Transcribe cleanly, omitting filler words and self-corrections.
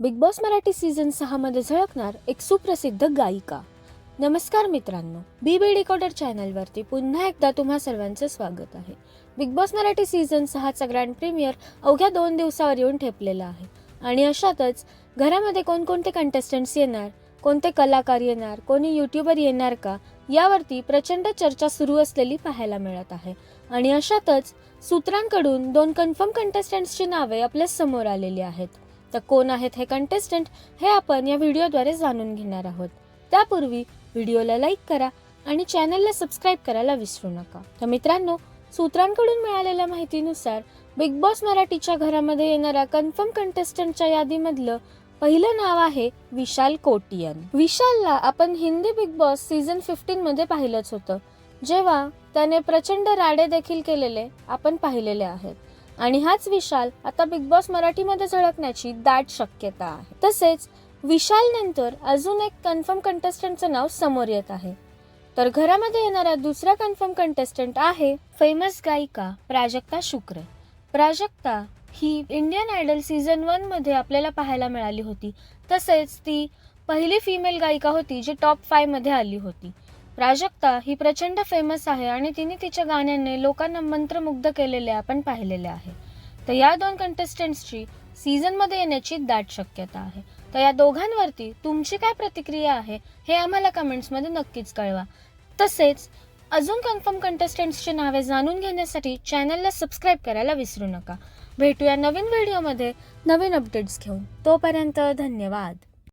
Big Boss Marathi season 6 मध्ये झळकणार एक सुप्रसिद्ध गायिका. नमस्कार मित्रांनो, बी डिकोडर चॅनलवरती पुन्हा एकदा तुम्हा सर्वांचं स्वागत आहे. बिग बॉस मराठी सीझन 6चा ग्रँड प्रीमियर अवघ्या 2 दिवसावर येऊन ठेपलेला आहे आणि अशातच घरामध्ये कोणकोणते कंटेस्टंट्स येणार, कोणते कलाकार येणार, कोणी यूट्यूबर येणार का, यावरती प्रचंड चर्चा सुरू असलेली पाहायला मिळत आहे. आणि अशातच सूत्रांकडून 2 कन्फर्म कंटेस्टंट्सची नावे आपल्या समोर आलेली आहेत. तर कोण आहेत हे कंटेस्टंट हे आपण या व्हिडिओद्वारे जाणून घेणार आहोत. त्यापूर्वी व्हिडिओला लाईक करा आणि चॅनलला सबस्क्राईब करायला विसरू नका. तर मित्रांनो, सूत्रांकडून मिळालेल्या माहितीनुसार बिग बॉस मराठीच्या घरामध्ये येणाऱ्या कन्फर्म कंटेस्टंटच्या यादीमधलं पहिलं नाव आहे विशाल कोटियन. विशालला आपण हिंदी बिग बॉस सीझन 15 मध्ये पाहिलंच होतं, जेव्हा त्याने प्रचंड राडे देखील केलेले आपण पाहिलेले आहेत. आणि हाच विशाल आता बिग बॉस मराठीमध्ये झळकण्याची दाट शक्यता आहे. तसेच विशाल नंतर अजून एक कन्फर्म कंटेस्टंटचं नाव समोर येत आहे. तर घरामध्ये येणारा दुसरा कन्फर्म कंटेस्टंट आहे फेमस गायिका प्राजक्ता शुक्र. प्राजक्ता ही इंडियन आयडल सीझन 1 मध्ये आपल्याला पाहायला मिळाली होती. तसेच ती पहिली फिमेल गायिका होती जी टॉप 5 मध्ये आली होती. प्राजक्ता ही प्रचंड फेमस आहे आणि तिने तिच्या गाण्यांनी लोकांना मंत्रमुग्ध केलेले आपण पाहिलेले आहे. तर या 2 कंटेस्टंट्सची सीझन मध्ये येण्याची दाट शक्यता आहे. तर या दोघांवरती तुमची काय प्रतिक्रिया आहे हे आम्हाला कमेंट्समध्ये नक्कीच कळवा. तसेच अजून कन्फर्म कंटेस्टंट्सची नावे जाणून घेण्यासाठी चॅनलला सबस्क्राईब करायला विसरू नका. भेटूया नवीन व्हिडिओमध्ये नवीन अपडेट्स घेऊन. तोपर्यंत धन्यवाद.